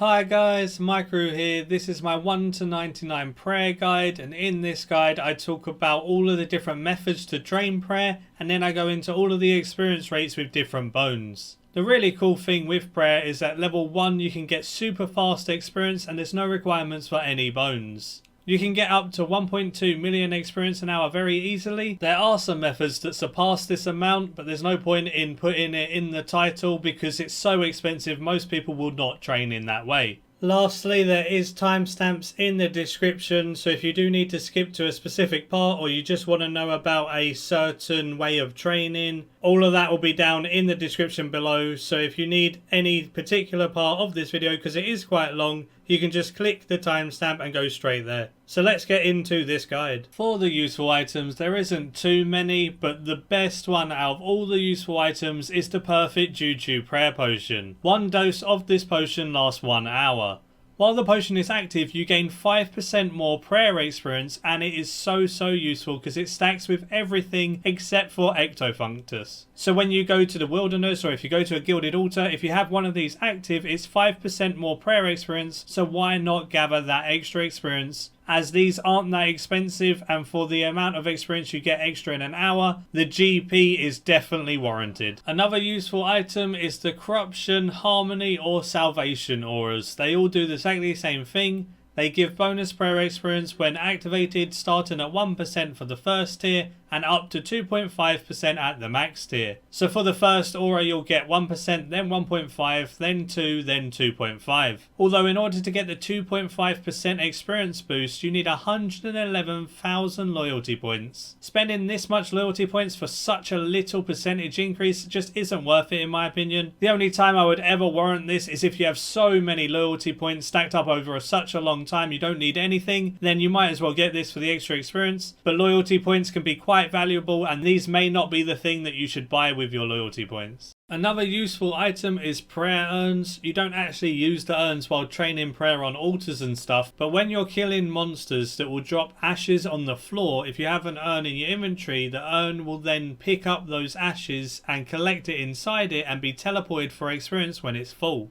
Hi guys, Maikeru here. This is my 1 to 99 prayer guide, and in this guide I talk about all of the different methods to drain prayer, and then I go into all of the experience rates with different bones. The really cool thing with prayer is that level 1 you can get super fast experience and there's no requirements for any bones. You can get up to 1.2 million experience an hour very easily. There are some methods that surpass this amount, but there's no point in putting it in the title because it's so expensive most people will not train in that way. Lastly, there is timestamps in the description, so if you do need to skip to a specific part or you just want to know about a certain way of training, all of that will be down in the description below. So if you need any particular part of this video, because it is quite long, you can just click the timestamp and go straight there. So let's get into this guide. For the useful items, there isn't too many, but the best one out of all the useful items is the perfect Juju prayer potion. One dose of this potion lasts 1 hour. While the potion is active, you gain 5% more prayer experience, and it is so useful because it stacks with everything except for Ectofuntus. So when you go to the wilderness or if you go to a Gilded Altar, if you have one of these active, it's 5% more prayer experience, so why not gather that extra experience? As these aren't that expensive, and for the amount of experience you get extra in an hour, the GP is definitely warranted. Another useful item is the Corruption, Harmony or Salvation auras. They all do exactly the same thing. They give bonus prayer experience when activated, starting at 1% for the first tier and up to 2.5% at the max tier. So for the first aura you'll get 1%, then 1.5, then 2, then 2.5. Although in order to get the 2.5% experience boost you need 111,000 loyalty points. Spending this much loyalty points for such a little percentage increase just isn't worth it in my opinion. The only time I would ever warrant this is if you have so many loyalty points stacked up over such a long time you don't need anything, then you might as well get this for the extra experience. But loyalty points can be quite valuable, and these may not be the thing that you should buy with your loyalty points. Another useful item is prayer urns. You don't actually use the urns while training prayer on altars and stuff, but when you're killing monsters that will drop ashes on the floor, if you have an urn in your inventory, the urn will then pick up those ashes and collect it inside it and be teleported for experience when it's full.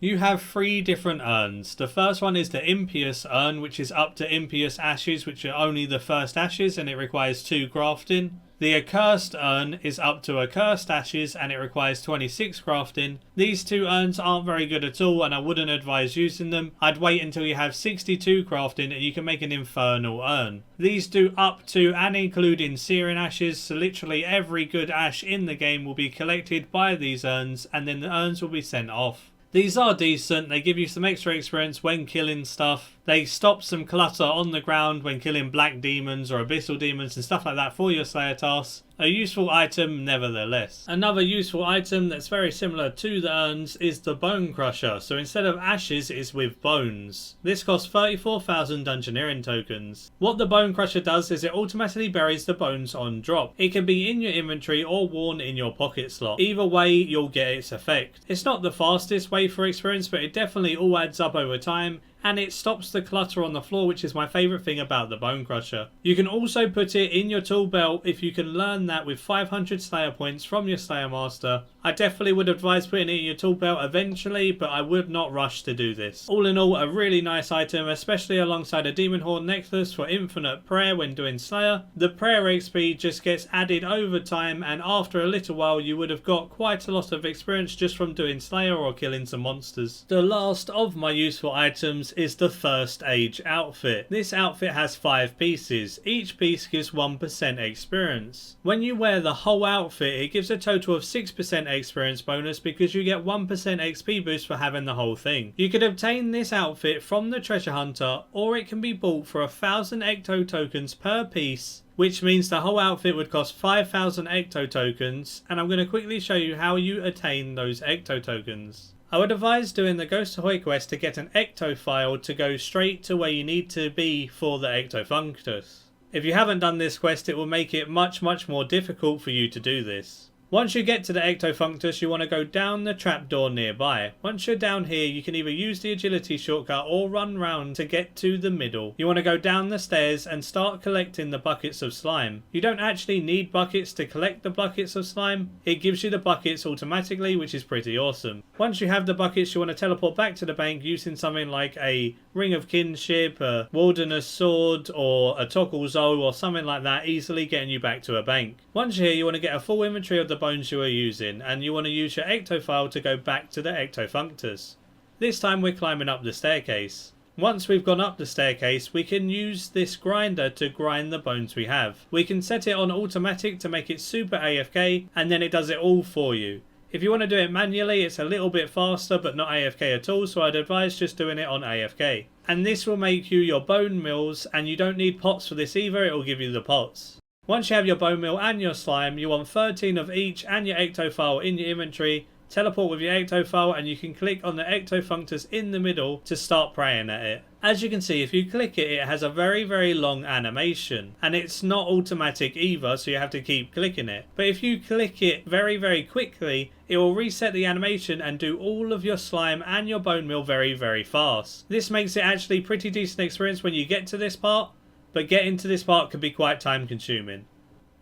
You have 3 different urns. The first one is the Impious urn, which is up to Impious Ashes, which are only the first ashes and it requires 2 grafting. The Accursed urn is up to Accursed Ashes and it requires 26 grafting. These 2 urns aren't very good at all and I wouldn't advise using them. I'd wait until you have 62 crafting and you can make an Infernal urn. These do up to and including Searing Ashes, so literally every good ash in the game will be collected by these urns and then the urns will be sent off. These are decent, they give you some extra experience when killing stuff. They stop some clutter on the ground when killing black demons or abyssal demons and stuff like that for your slayer tasks. A useful item nevertheless. Another useful item that's very similar to the urns is the Bone Crusher. So instead of ashes it's with bones. This costs 34,000 dungeoneering tokens. What the Bone Crusher does is it automatically buries the bones on drop. It can be in your inventory or worn in your pocket slot. Either way you'll get its effect. It's not the fastest way for experience, but it definitely all adds up over time. And it stops the clutter on the floor, which is my favourite thing about the Bone Crusher. You can also put it in your tool belt if you can learn that with 500 Slayer points from your Slayer Master. I definitely would advise putting it in your tool belt eventually, but I would not rush to do this. All in all, a really nice item, especially alongside a Demon Horn necklace for infinite prayer when doing Slayer. The prayer XP just gets added over time, and after a little while you would have got quite a lot of experience just from doing Slayer or killing some monsters. The last of my useful items is the First Age outfit. This outfit has 5 pieces. Each piece gives 1% experience. When you wear the whole outfit, it gives a total of 6% experience bonus because you get 1% XP boost for having the whole thing. You could obtain this outfit from the treasure hunter, or it can be bought for 1,000 Ecto tokens per piece, which means the whole outfit would cost 5,000 Ecto tokens, and I'm going to quickly show you how you attain those Ecto tokens. I would advise doing the Ghost Ahoy quest to get an Ecto file to go straight to where you need to be for the Ectofuntus. If you haven't done this quest, it will make it much more difficult for you to do this. Once you get to the Ectofuntus, you want to go down the trapdoor nearby. Once you're down here, you can either use the agility shortcut or run round to get to the middle. You want to go down the stairs and start collecting the buckets of slime. You don't actually need buckets to collect the buckets of slime. It gives you the buckets automatically, which is pretty awesome. Once you have the buckets, you want to teleport back to the bank using something like a Ring of Kinship, a Wilderness Sword, or a Toggle Zoe, or something like that, easily getting you back to a bank. Once you're here, you want to get a full inventory of the bones you are using, and you want to use your Ectofile to go back to the Ectofunctus. This time we're climbing up the staircase. Once we've gone up the staircase, we can use this grinder to grind the bones we have. We can set it on automatic to make it super AFK, and then it does it all for you. If you want to do it manually, it's a little bit faster but not AFK at all, so I'd advise just doing it on AFK. And this will make you your bone mills, and you don't need pots for this either, it will give you the pots. Once you have your bone meal and your slime, you want 13 of each and your Ectofile in your inventory. Teleport with your Ectofile and you can click on the Ectofunctus in the middle to start praying at it. As you can see, if you click it, it has a very long animation, and it's not automatic either, so you have to keep clicking it. But if you click it very quickly, it will reset the animation and do all of your slime and your bone meal very fast. This makes it actually pretty decent experience when you get to this part, but getting to this part can be quite time consuming.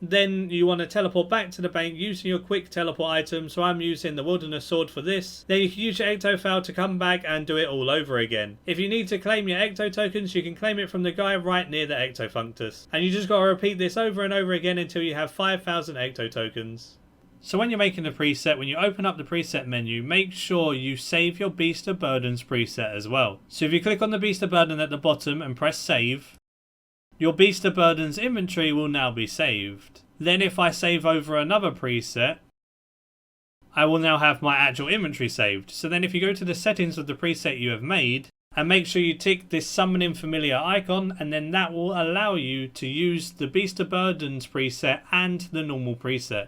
Then you want to teleport back to the bank using your quick teleport item, so I'm using the Wilderness Sword for this. Then you can use your Ectofile to come back and do it all over again. If you need to claim your Ecto tokens, you can claim it from the guy right near the Ectofunctus. And you just got to repeat this over and over again until you have 5,000 Ecto tokens. So when you're making the preset, when you open up the preset menu, make sure you save your Beast of Burdens preset as well. So if you click on the Beast of Burden at the bottom and press save, your Beast of Burdens inventory will now be saved. Then if I save over another preset, I will now have my actual inventory saved. So then if you go to the settings of the preset you have made, and make sure you tick this summoning familiar icon, and then that will allow you to use the Beast of Burdens preset and the normal preset.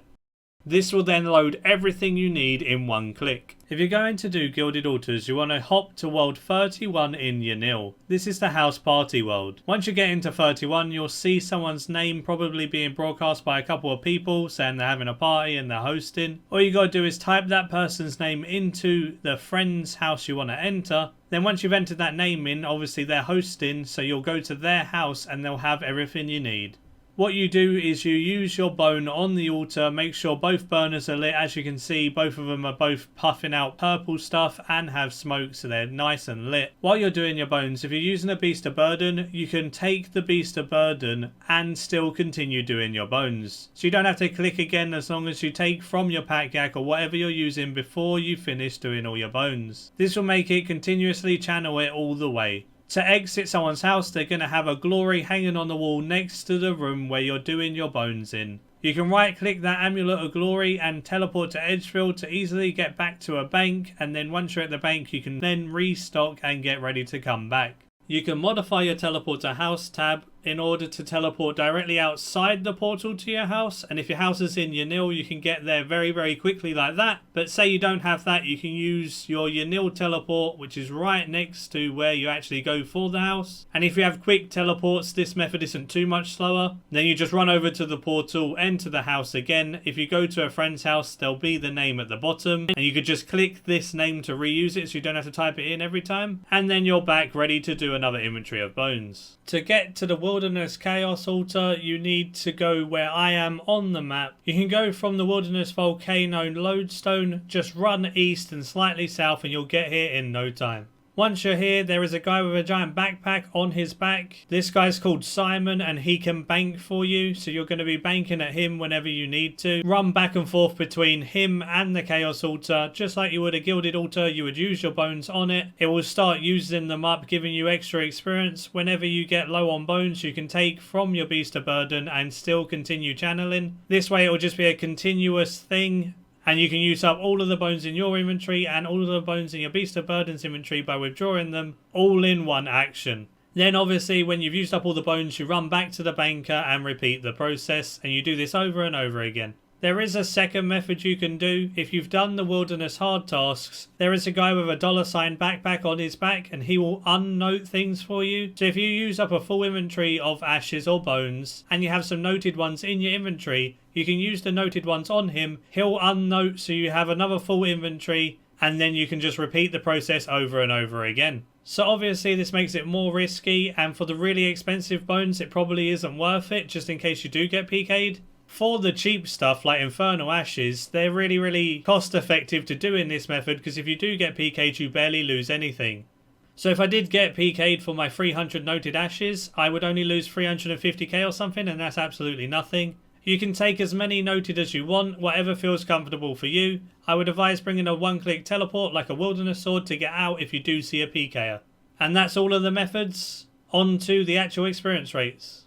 This will then load everything you need in one click. If you're going to do Gilded Altars, you want to hop to world 31 in Yanil. This is the house party world. Once you get into 31, you'll see someone's name probably being broadcast by a couple of people saying they're having a party and they're hosting. All you got to do is type that person's name into the friend's house you want to enter. Then once you've entered that name in, obviously they're hosting, so you'll go to their house and they'll have everything you need. What you do is you use your bone on the altar, make sure both burners are lit. As you can see, both of them are both puffing out purple stuff and have smoke, so they're nice and lit. While you're doing your bones, if you're using a Beast of Burden, you can take the Beast of Burden and still continue doing your bones. So you don't have to click again as long as you take from your pack yak or whatever you're using before you finish doing all your bones. This will make it continuously channel it all the way. To exit someone's house, they're going to have a glory hanging on the wall next to the room where you're doing your bones in. You can right click that amulet of glory and teleport to Edgefield to easily get back to a bank, and then once you're at the bank you can then restock and get ready to come back. You can modify your teleport to house tab in order to teleport directly outside the portal to your house, and if your house is in Yanil you can get there very quickly like that. But say you don't have that, you can use your Yanil teleport, which is right next to where you actually go for the house. And if you have quick teleports, this method isn't too much slower. Then you just run over to the portal, enter the house again. If you go to a friend's house, there'll be the name at the bottom, and you could just click this name to reuse it so you don't have to type it in every time, and then you're back ready to do another inventory of bones. To get to the Wilderness Chaos Altar, you need to go where I am on the map. You can go from the Wilderness Volcano Lodestone, just run east and slightly south and you'll get here in no time. Once you're here, there is a guy with a giant backpack on his back. This guy's called Simon and he can bank for you, so you're going to be banking at him whenever you need to. Run back and forth between him and the Chaos Altar. Just like you would a Gilded Altar, you would use your bones on it. It will start using them up, giving you extra experience. Whenever you get low on bones, you can take from your Beast of Burden and still continue channeling. This way it will just be a continuous thing, and you can use up all of the bones in your inventory and all of the bones in your Beast of Burdens inventory by withdrawing them all in one action. Then obviously when you've used up all the bones, you run back to the banker and repeat the process, and you do this over and over again. There is a second method you can do. If you've done the Wilderness Hard tasks, there is a guy with a $sign backpack on his back and he will unnote things for you. So if you use up a full inventory of ashes or bones and you have some noted ones in your inventory, you can use the noted ones on him. He'll unnote so you have another full inventory, and then you can just repeat the process over and over again. So obviously this makes it more risky, and for the really expensive bones it probably isn't worth it, just in case you do get PK'd. For the cheap stuff like Infernal Ashes, they're really cost effective to do in this method, because if you do get PK'd you barely lose anything. So if I did get PK'd for my 300 noted ashes, I would only lose 350k or something, and that's absolutely nothing. You can take as many noted as you want, whatever feels comfortable for you. I would advise bringing a one-click teleport like a wilderness sword to get out if you do see a PK'er. And that's all of the methods. On to the actual experience rates.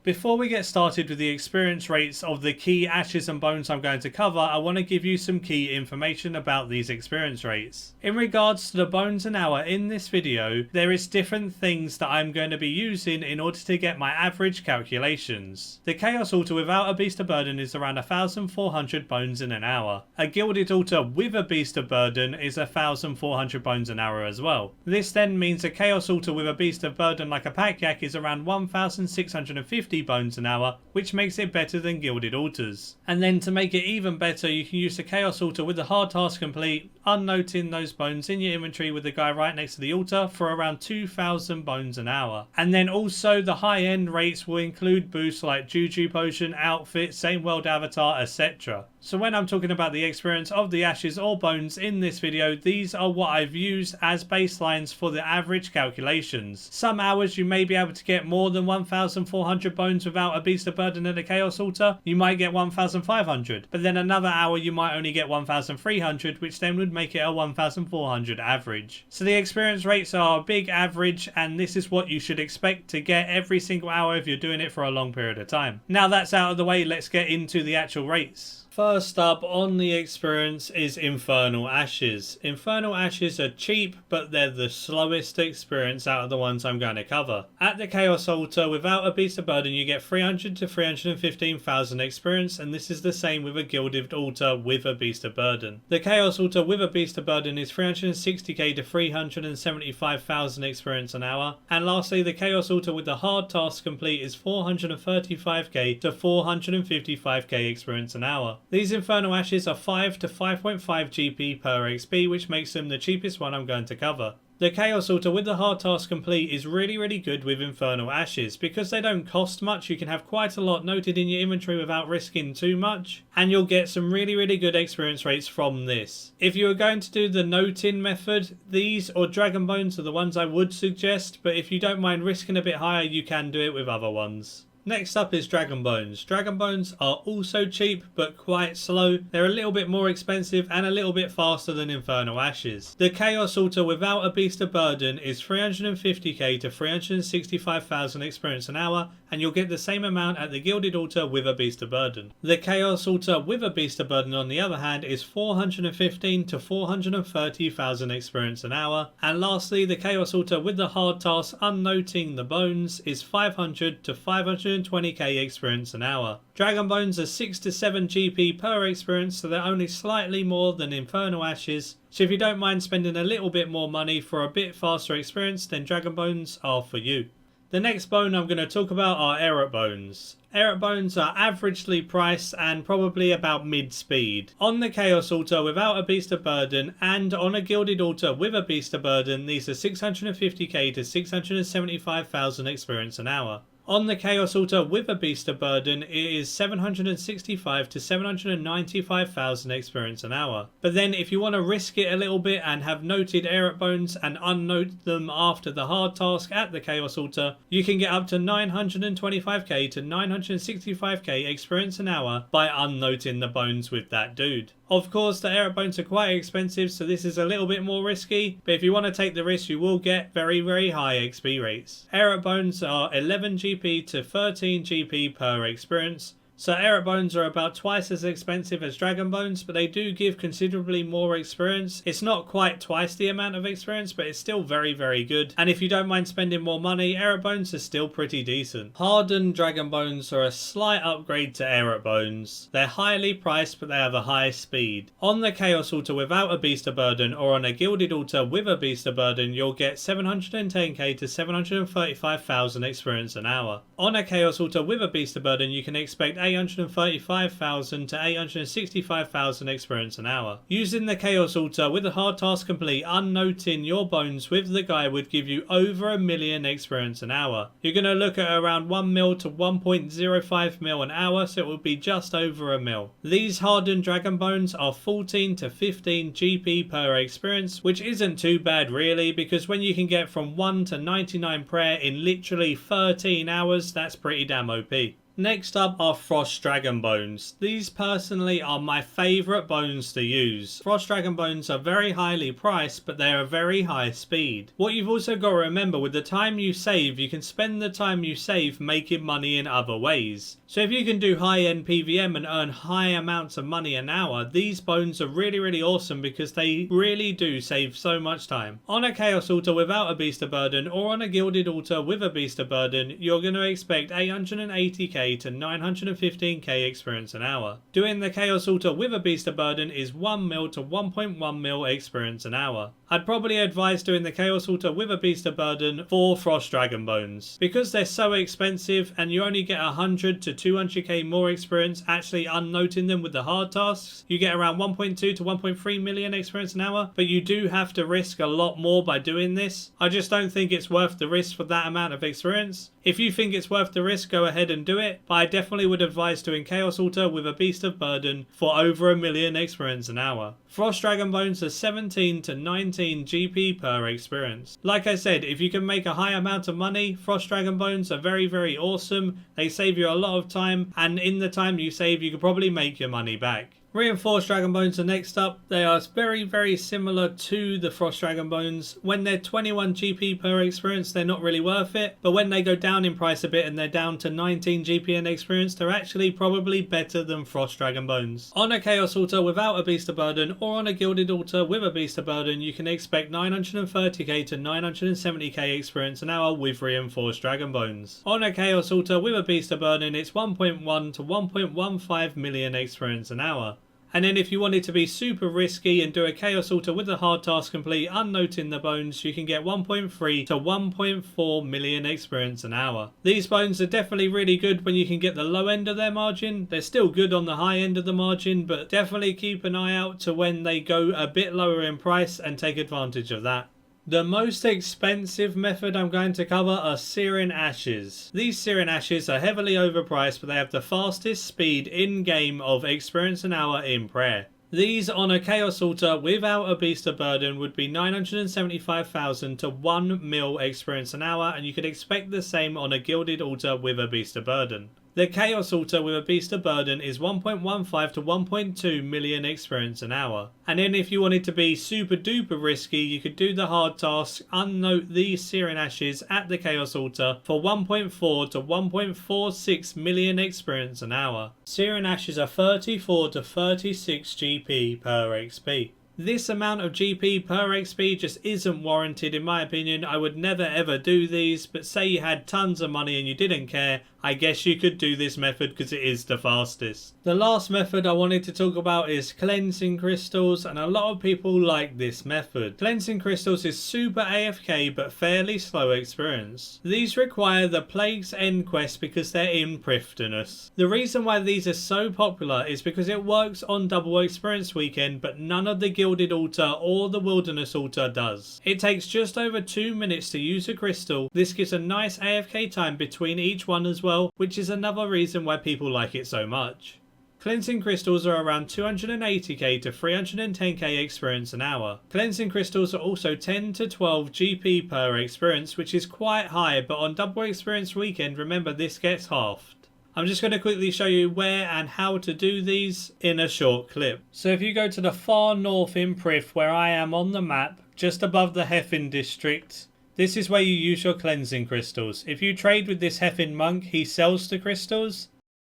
Before we get started with the experience rates of the key ashes and bones I'm going to cover, I want to give you some key information about these experience rates. In regards to the bones an hour in this video, there is different things that I'm going to be using in order to get my average calculations. The Chaos Altar without a Beast of Burden is around 1,400 bones in an hour. A Gilded Altar with a Beast of Burden is 1,400 bones an hour as well. This then means a Chaos Altar with a Beast of Burden like a Pack Yak is around 1,650 bones an hour, which makes it better than Gilded Altars. And then to make it even better, you can use the Chaos Altar with the hard task complete, unnoting those bones in your inventory with the guy right next to the altar for around 2,000 bones an hour. And then also the high end rates will include boosts like Juju Potion, Outfit, Same World Avatar, etc. So when I'm talking about the experience of the ashes or bones in this video, these are what I've used as baselines for the average calculations. Some hours you may be able to get more than 1,400 bones without a Beast of Burden at the Chaos Altar. You might get 1,500, but then another hour you might only get 1,300, which then would make it a 1,400 average. So the experience rates are a big average, and this is what you should expect to get every single hour if you're doing it for a long period of time. Now that's out of the way, let's get into the actual rates. First up on the experience is Infernal Ashes. Infernal Ashes are cheap, but they're the slowest experience out of the ones I'm going to cover. At the Chaos Altar, without a Beast of Burden, you get 300 to 315,000 experience, and this is the same with a Gilded Altar with a Beast of Burden. The Chaos Altar with a Beast of Burden is 360k to 375,000 experience an hour. And lastly, the Chaos Altar with the hard task complete is 435k to 455k experience an hour. These Infernal Ashes are 5 to 5.5 GP per XP, which makes them the cheapest one I'm going to cover. The Chaos Altar with the hard task complete is really good with Infernal Ashes. Because they don't cost much, you can have quite a lot noted in your inventory without risking too much, and you'll get some really good experience rates from this. If you are going to do the noting method, these or Dragon Bones are the ones I would suggest, but if you don't mind risking a bit higher, you can do it with other ones. Next up is Dragon Bones. Dragon Bones are also cheap but quite slow. They're a little bit more expensive and a little bit faster than Infernal Ashes. The Chaos Altar without a Beast of Burden is 350k to 365,000 experience an hour, and you'll get the same amount at the Gilded Altar with a Beast of Burden. The Chaos Altar with a Beast of Burden, on the other hand, is 415 to 430,000 experience an hour. And lastly, the Chaos Altar with the hard task unnoting the bones is 500 to 520k experience an hour. Dragon Bones are 6 to 7 GP per experience, so they're only slightly more than Infernal Ashes. So if you don't mind spending a little bit more money for a bit faster experience, then Dragon Bones are for you. The next bone I'm going to talk about are Airut Bones. Airut Bones are averagely priced and probably about mid-speed. On the Chaos Altar without a Beast of Burden and on a Gilded Altar with a Beast of Burden, these are 650k to 675,000 experience an hour. On the Chaos Altar with a Beast of Burden, it is 765 to 795,000 experience an hour. But then if you want to risk it a little bit and have noted Airut Bones and unnote them after the hard task at the Chaos Altar, you can get up to 925k to 965k experience an hour by unnoting the bones with that dude. Of course, the Airut Bones are quite expensive, so this is a little bit more risky, but if you want to take the risk, you will get very high XP rates. Airut Bones are 11 GP to 13 GP per experience. So Airut Bones are about twice as expensive as Dragon Bones, but they do give considerably more experience. It's not quite twice the amount of experience, but it's still very good. And if you don't mind spending more money, Airut Bones are still pretty decent. Hardened Dragon Bones are a slight upgrade to Airut Bones. They're highly priced, but they have a high speed. On the Chaos Altar without a Beast of Burden or on a Gilded Altar with a Beast of Burden, you'll get 710k to 735,000 experience an hour. On a Chaos Altar with a Beast of Burden, you can expect 835,000 to 865,000 experience an hour. Using the Chaos Altar with the hard task complete, unnoting your bones with the guy would give you over 1 million experience an hour. You're going to look at around 1 mil to 1.05 mil an hour, so it will be just over a mil. These hardened dragon bones are 14 to 15 GP per experience, which isn't too bad really, because when you can get from 1 to 99 prayer in literally 13 hours, that's pretty damn OP. Next up are Frost Dragon Bones. These personally are my favourite bones to use. Frost Dragon Bones are very highly priced, but they are very high speed. What you've also got to remember, with the time you save, you can spend the time you save making money in other ways. So if you can do high-end PVM and earn high amounts of money an hour, these bones are really awesome because they really do save so much time. On a Chaos Altar without a Beast of Burden, or on a Gilded Altar with a Beast of Burden, you're going to expect 880k to 915k experience an hour. Doing the Chaos Altar with a Beast of Burden is 1 mil to 1.1 mil experience an hour. I'd probably advise doing the Chaos Altar with a Beast of Burden for Frost Dragon Bones. Because they're so expensive and you only get 100 to 200k more experience actually unnoting them with the hard tasks, you get around 1.2 to 1.3 million experience an hour, but you do have to risk a lot more by doing this. I just don't think it's worth the risk for that amount of experience. If you think it's worth the risk, go ahead and do it, but I definitely would advise doing Chaos Altar with a Beast of Burden for over 1 million experience an hour. Frost Dragon Bones are 17 to 19 GP per experience. Like I said, if you can make a high amount of money, Frost Dragon Bones are very awesome. They save you a lot of time, and in the time you save, you can probably make your money back. Reinforced Dragon Bones are next up. They are very similar to the Frost Dragon Bones. When they're 21 GP per experience, they're not really worth it, but when they go down in price a bit and they're down to 19 GP an experience, they're actually probably better than Frost Dragon Bones. On a Chaos Altar without a Beast of Burden, or on a Gilded Altar with a Beast of Burden, you can expect 930k to 970k experience an hour with Reinforced Dragon Bones. On a Chaos Altar with a Beast of Burden, it's 1.1 to 1.15 million experience an hour. And then if you wanted to be super risky and do a Chaos Altar with the hard task complete, unnoting the bones, you can get 1.3 to 1.4 million experience an hour. These bones are definitely really good when you can get the low end of their margin. They're still good on the high end of the margin, but definitely keep an eye out to when they go a bit lower in price and take advantage of that. The most expensive method I'm going to cover are Searing Ashes. These Searing Ashes are heavily overpriced, but they have the fastest speed in-game of experience an hour in prayer. These on a Chaos Altar without a Beast of Burden would be 975,000 to 1 mil experience an hour, and you could expect the same on a Gilded Altar with a Beast of Burden. The Chaos Altar with a Beast of Burden is 1.15 to 1.2 million experience an hour. And then if you wanted to be super duper risky, you could do the hard task, unnote these Searing Ashes at the Chaos Altar for 1.4 to 1.46 million experience an hour. Searing Ashes are 34 to 36 GP per XP. This amount of GP per XP just isn't warranted in my opinion. I would never ever do these, but say you had tons of money and you didn't care, I guess you could do this method because it is the fastest. The last method I wanted to talk about is Cleansing Crystals, and a lot of people like this method. Cleansing Crystals is super AFK but fairly slow experience. These require the Plague's End quest because they're in Prifddinas. The reason why these are so popular is because it works on double experience weekend, but none of the Gilded Altar or the Wilderness Altar does. It takes just over 2 minutes to use a crystal. This gives a nice AFK time between each one as well, which is another reason why people like it so much. Cleansing Crystals are around 280k to 310k experience an hour. Cleansing Crystals are also 10 to 12 GP per experience, which is quite high, but on double experience weekend, remember this gets halved. I'm just going to quickly show you where and how to do these in a short clip. So if you go to the far north in Prif, where I am on the map, just above the Heffin district, this is where you use your Cleansing Crystals. If you trade with this Heffin monk, he sells the crystals.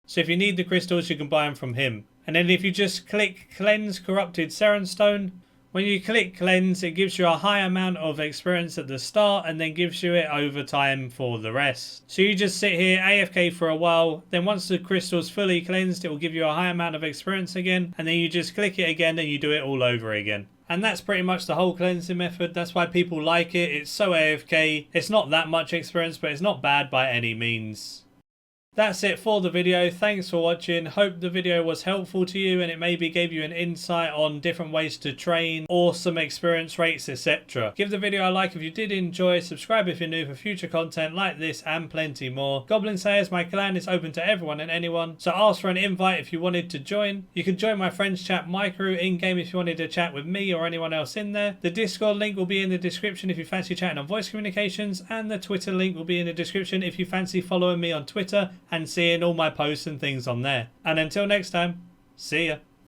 So if you need the crystals, you can buy them from him. And then if you just click Cleanse Corrupted Serenstone, when you click Cleanse, it gives you a high amount of experience at the start and then gives you it over time for the rest. So you just sit here AFK for a while, then once the crystal's fully cleansed, it will give you a high amount of experience again, and then you just click it again and you do it all over again. And that's pretty much the whole cleansing method. That's why people like it. It's so AFK. It's not that much experience, but it's not bad by any means. That's it for the video. Thanks for watching. Hope the video was helpful to you and it maybe gave you an insight on different ways to train, awesome experience rates, etc. Give the video a like if you did enjoy. Subscribe if you're new for future content like this and plenty more. Goblin Slayers, my clan, is open to everyone and anyone, so ask for an invite if you wanted to join. You can join my friends chat Maikeru in-game if you wanted to chat with me or anyone else in there. The Discord link will be in the description if you fancy chatting on voice communications, and the Twitter link will be in the description if you fancy following me on Twitter and seeing all my posts and things on there. And until next time, see ya.